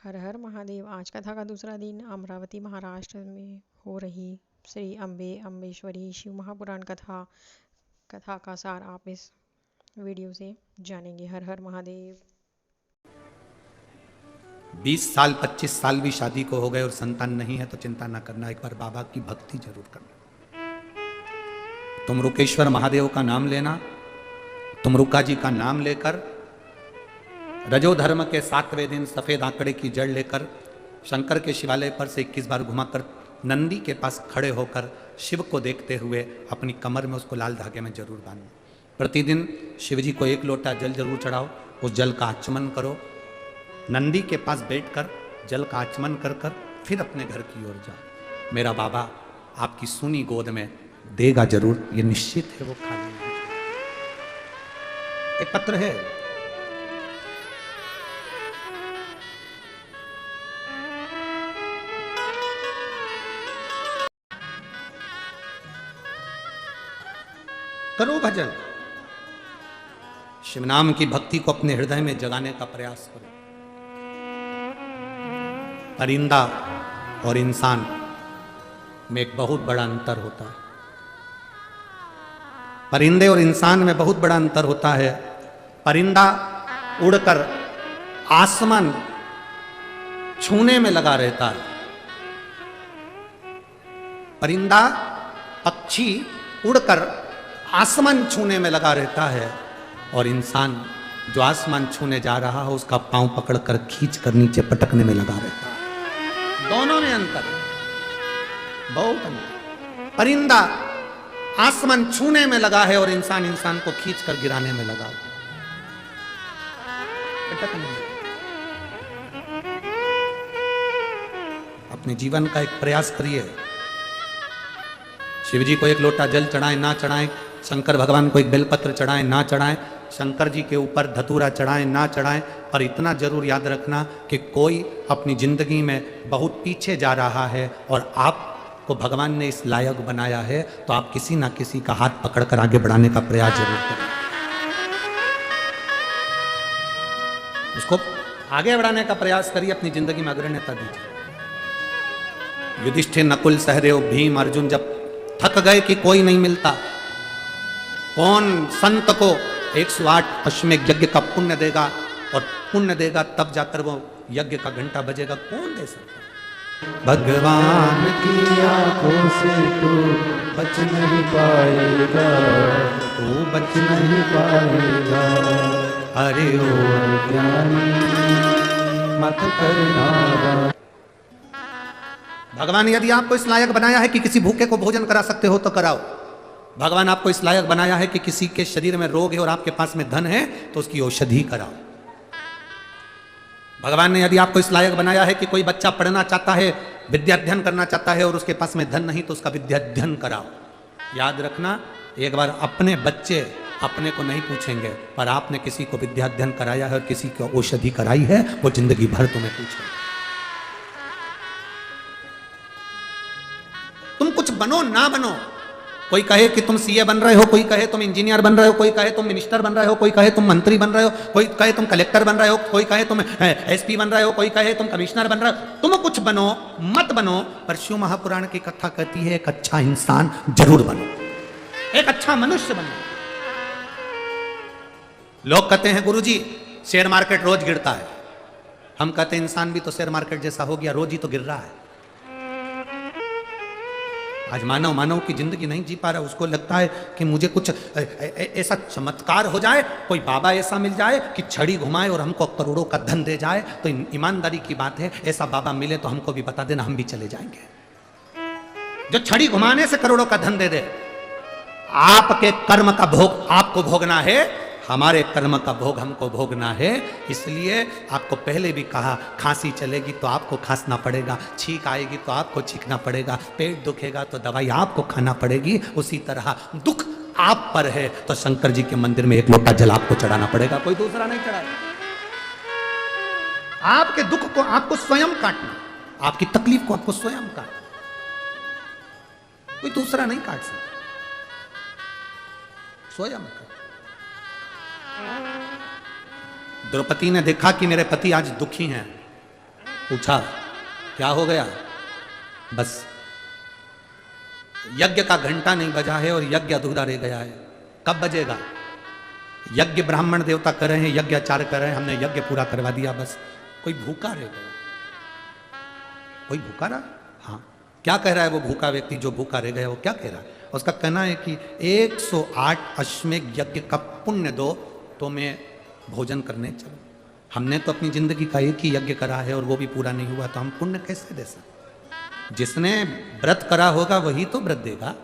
हर हर महादेव। आज कथा का दूसरा दिन अमरावती महाराष्ट्र में हो रही श्री अम्बे अम्बेश्वरी शिव महापुराण कथा का सार आप इस वीडियो से जानेंगे। हर हर महादेव। 20 साल 25 साल भी शादी को हो गए और संतान नहीं है तो चिंता ना करना, एक बार बाबा की भक्ति जरूर करना। तुम रुकेश्वर महादेव का नाम लेना, तुम रुका जी का नाम लेकर रजो धर्म के 7वें दिन सफेद आंकड़े की जड़ लेकर शंकर के शिवालय पर से 21 बार घुमाकर नंदी के पास खड़े होकर शिव को देखते हुए अपनी कमर में उसको लाल धागे में जरूर बांधो। प्रतिदिन शिव जी को 1 लोटा जल जरूर चढ़ाओ, उस जल का आचमन करो, नंदी के पास बैठकर जल का आचमन कर कर फिर अपने घर की ओर जाओ। मेरा बाबा आपकी सूनी गोद में देगा जरूर, ये निश्चित है, वो खाली नहीं। एक पत्र है, करो भजन, शिव नाम की भक्ति को अपने हृदय में जगाने का प्रयास करो। परिंदा और इंसान में एक बहुत बड़ा अंतर होता है। परिंदे और इंसान में बहुत बड़ा अंतर होता है। परिंदा उड़कर आसमान छूने में लगा रहता है। परिंदा पक्षी उड़कर आसमान छूने में लगा रहता है और इंसान जो आसमान छूने जा रहा है उसका पांव पकड़कर खींच कर नीचे पटकने में लगा रहता है। दोनों में अंतर है, बहुत अंतर। परिंदा आसमान छूने में लगा है और इंसान को खींच कर गिराने में लगा है, पटकने में। अपने जीवन का एक प्रयास करिए। शिव जी को 1 लोटा जल चढ़ाएं ना चढ़ाएं, शंकर भगवान को 1 बेलपत्र चढ़ाएं ना चढ़ाएं, शंकर जी के ऊपर धतूरा चढ़ाएं ना चढ़ाएं, पर इतना जरूर याद रखना कि कोई अपनी जिंदगी में बहुत पीछे जा रहा है और आपको भगवान ने इस लायक बनाया है, तो आप किसी ना किसी का हाथ पकड़कर आगे बढ़ाने का प्रयास जरूर करें। उसको आगे बढ़ाने का प्रयास करिए, अपनी जिंदगी में अग्रण्यता दीजिए। युधिष्ठिर, नकुल, सहदेव, भीम, अर्जुन जब थक गए कि कोई नहीं मिलता, कौन संत को 108 अश्वमेध यज्ञ का पुण्य देगा, और पुण्य देगा तब जाकर वो यज्ञ का घंटा बजेगा, कौन दे सकता। भगवान की आंखों से तू बच नहीं पाएगा, तू बच नहीं पाएगा। अरे ओ ज्ञानी मत करना। भगवान यदि आपको इस लायक बनाया है कि किसी भूखे को भोजन करा सकते हो तो कराओ। भगवान आपको इस लायक बनाया है कि किसी के शरीर में रोग है और आपके पास में धन है तो उसकी औषधि कराओ। भगवान ने यदि आपको इस लायक बनाया है कि कोई बच्चा पढ़ना चाहता है, विद्याध्ययन करना चाहता है और उसके पास में धन नहीं तो उसका विद्याध्ययन कराओ। याद रखना, एक बार अपने बच्चे अपने को नहीं पूछेंगे, पर आपने किसी को विद्याध्ययन कराया है और किसी को औषधि कराई है, वो जिंदगी भर तुम्हें पूछेंगे। तुम कुछ बनो ना बनो, कोई कहे कि तुम सीए बन रहे हो, कोई कहे तुम इंजीनियर बन रहे हो, कोई कहे तुम मिनिस्टर बन रहे हो, कोई कहे तुम मंत्री बन रहे हो, कोई कहे तुम कलेक्टर बन रहे हो, कोई कहे तुम एसपी बन रहे हो, कोई कहे तुम कमिश्नर बन रहे हो। तुम कुछ बनो मत बनो, पर शिव महापुराण की कथा कहती है एक अच्छा इंसान जरूर बनो, एक अच्छा मनुष्य बनो। लोग कहते हैं गुरुजी शेयर मार्केट रोज गिरता है, हम कहते हैं इंसान भी तो शेयर मार्केट जैसा हो गया, रोज ही तो गिर रहा है। आज मानव की जिंदगी नहीं जी पा रहा, उसको लगता है कि मुझे कुछ ऐसा चमत्कार हो जाए, कोई बाबा ऐसा मिल जाए कि छड़ी घुमाए और हमको करोड़ों का धन दे जाए, तो ईमानदारी की बात है ऐसा बाबा मिले तो हमको भी बता देना, हम भी चले जाएंगे। जो छड़ी घुमाने से करोड़ों का धन दे दे। आपके कर्म का भोग आपको भोगना है, हमारे कर्म का भोग हमको भोगना है। इसलिए आपको पहले भी कहा, खांसी चलेगी तो आपको खांसना पड़ेगा, छींक आएगी तो आपको छींकना पड़ेगा, पेट दुखेगा तो दवाई आपको खाना पड़ेगी। उसी तरह दुख आप पर है तो शंकर जी के मंदिर में 1 लोटा जल आपको चढ़ाना पड़ेगा, कोई दूसरा नहीं चढ़ाएगा। आपके दुख को आपको स्वयं काटना, आपकी तकलीफ को आपको स्वयं काटना, कोई दूसरा नहीं काट सकता, स्वयं। द्रौपदी ने देखा कि मेरे पति आज दुखी हैं, पूछा क्या हो गया, बस यज्ञ का घंटा नहीं बजा है और यज्ञ अधूरा रह गया है। कब बजेगा? यज्ञ ब्राह्मण देवता कर रहे हैं, यज्ञ आचार्य कर रहे हैं, हमने यज्ञ पूरा करवा दिया, बस कोई भूखा रह गया। कोई भूखा रहा? हाँ। क्या कह रहा है वो भूखा व्यक्ति जो भूखा रह गया? वो क्या कह रहा है? उसका कहना है कि 108 अश्वमेध यज्ञ का पुण्य दो तो मैं भोजन करने चलूं। हमने तो अपनी जिंदगी का एक ही यज्ञ करा है और वो भी पूरा नहीं हुआ, तो हम पुण्य कैसे दे सकते? जिसने व्रत करा होगा वही तो व्रत देगा।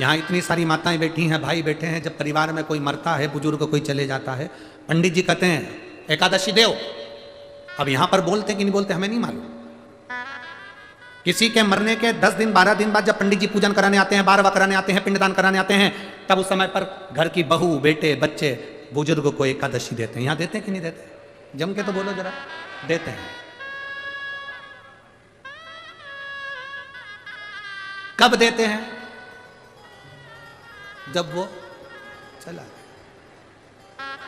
यहां इतनी सारी माताएं बैठी हैं, भाई बैठे हैं, जब परिवार में कोई मरता है, बुजुर्ग कोई चले जाता है, पंडित जी कहते हैं एकादशी देव। अब यहां पर बोलते कि नहीं बोलते हमें नहीं मालूम। किसी के मरने के 10 दिन 12 दिन बाद जब पंडित जी पूजन कराने आते हैं, बारवा कराने आते हैं, पिंडदान कराने आते हैं, तब उस समय पर घर की बहू, बेटे, बच्चे, बुजुर्ग को एकादशी देते हैं। यहां देते हैं कि नहीं देते? जम के तो बोलो जरा। देते हैं। कब देते हैं? जब वो चला।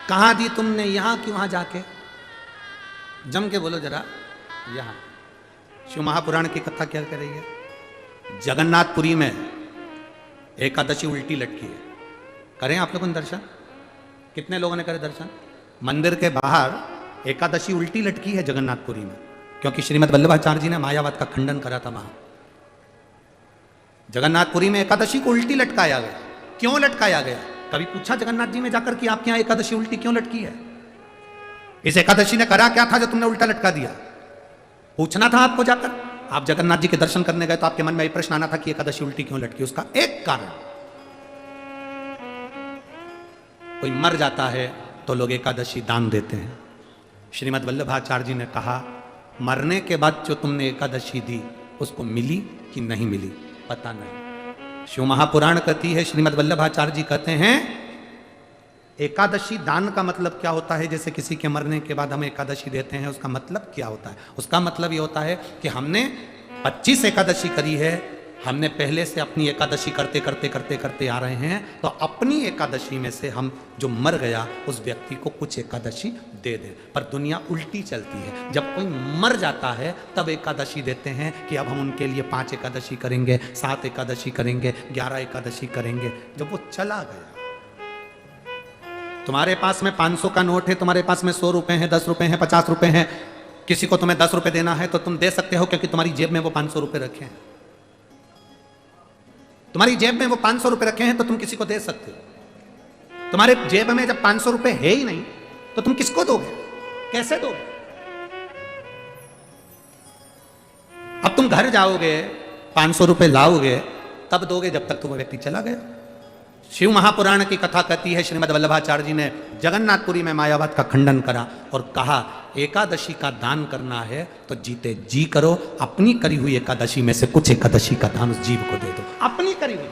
कहां दी तुमने? यहां कि वहां जाके? जम के बोलो जरा। यहां। शिव महापुराण की कथा क्या कर रही है? जगन्नाथपुरी में एकादशी उल्टी लटकी है। करें आप लोगों ने दर्शन? कितने लोगों ने करे दर्शन? मंदिर के बाहर एकादशी उल्टी लटकी है जगन्नाथपुरी में, क्योंकि श्रीमद् वल्लभाचार्य जी ने मायावाद का खंडन करा था वहां। जगन्नाथपुरी में एकादशी को उल्टी लटकाया गया। क्यों लटकाया गया? कभी पूछा जगन्नाथ जी ने जाकर कि आपके यहां एकादशी उल्टी क्यों लटकी है? इस एकादशी ने करा क्या था जो तुमने उल्टा लटका दिया? पूछना था आपको जाकर। आप जगन्नाथ जी के दर्शन करने गए तो आपके मन में यह प्रश्न आना था कि एकादशी उल्टी क्यों लटकी। उसका एक कारण, कोई मर जाता है तो लोग एकादशी दान देते हैं। श्रीमद् वल्लभाचार्य जी ने कहा मरने के बाद जो तुमने एकादशी दी उसको मिली कि नहीं मिली पता नहीं। शिव महापुराण कहती है, श्रीमद् वल्लभाचार्य जी कहते हैं एकादशी दान का मतलब क्या होता है? जैसे किसी के मरने के बाद हम एकादशी देते हैं, उसका मतलब क्या होता है? उसका मतलब ये होता है कि हमने 25 एकादशी करी है, हमने पहले से अपनी एकादशी करते करते करते करते आ रहे हैं, तो अपनी एकादशी में से हम जो मर गया उस व्यक्ति को कुछ एकादशी दे दें। पर दुनिया उल्टी चलती है। जब कोई मर जाता है तब एकादशी देते हैं कि अब हम उनके लिए 5 एकादशी करेंगे, 7 एकादशी करेंगे, 11 एकादशी करेंगे। जब वो चला गया, तुम्हारे पास में 500 का नोट है, तुम्हारे पास में 100 रुपए हैं, 10 रुपए हैं, 50 रुपए हैं, किसी को तुम्हें 10 रुपए देना है तो तुम दे सकते हो क्योंकि तुम्हारी जेब में वो 500 रुपए रखे हैं। तुम्हारी जेब में वो 500 रुपए रखे हैं तो तुम किसी को दे सकते हो। तुम्हारे जेब में जब 500 रुपए है ही नहीं तो तुम किसको दोगे? कैसे दोगे? अब तुम घर जाओगे, 500 रुपए लाओगे, तब दोगे जब तक तो वो व्यक्ति चला गया। शिव महापुराण की कथा कहती है, श्रीमद् वल्लभाचार्य जी ने जगन्नाथपुरी में मायावाद का खंडन करा और कहा एकादशी का दान करना है तो जीते जी करो, अपनी करी हुई एकादशी में से कुछ एकादशी का दान उस जीव को दे दो। अपनी करी हुई।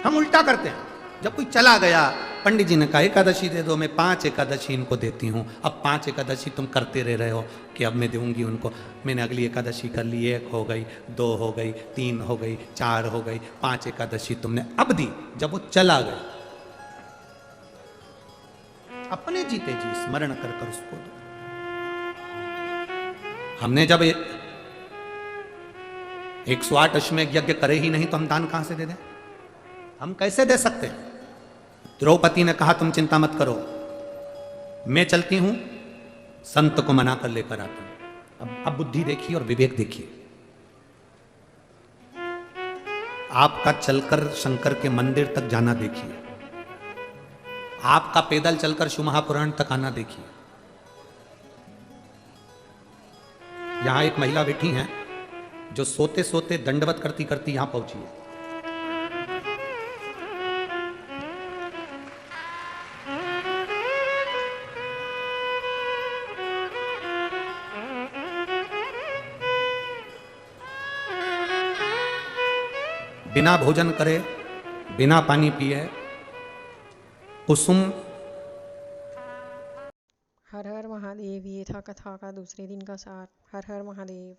हम उल्टा करते हैं। जब कोई चला गया, पंडित जी ने कहा एकादशी दे दो, मैं 5 एकादशी इनको देती हूँ। अब 5 एकादशी तुम करते रह रहे हो कि अब मैं दूंगी उनको। मैंने अगली एकादशी कर ली, 1 हो गई, 2 हो गई, 3 हो गई, 4 हो गई, 5 एकादशी तुमने अब दी। जब वो चला गया, अपने जीते जी स्मरण कर कर उसको दो। हमने जब 108 अश्वमेध यज्ञ करे ही नहीं तो हम दान कहां से दे दें? हम कैसे दे सकते हैं? द्रौपदी ने कहा तुम चिंता मत करो, मैं चलती हूं, संत को मना कर लेकर आती हूं। अब बुद्धि देखिए और विवेक देखिए। आपका चलकर शंकर के मंदिर तक जाना देखिए, आपका पैदल चलकर शिव महापुराण तक आना देखिए। यहां एक महिला बैठी हैं जो सोते सोते दंडवत करती करती यहां पहुंची है। बिना भोजन करे, बिना पानी पिए, कुसुम। हर हर महादेव। ये था कथा का दूसरे दिन का सार। हर हर महादेव।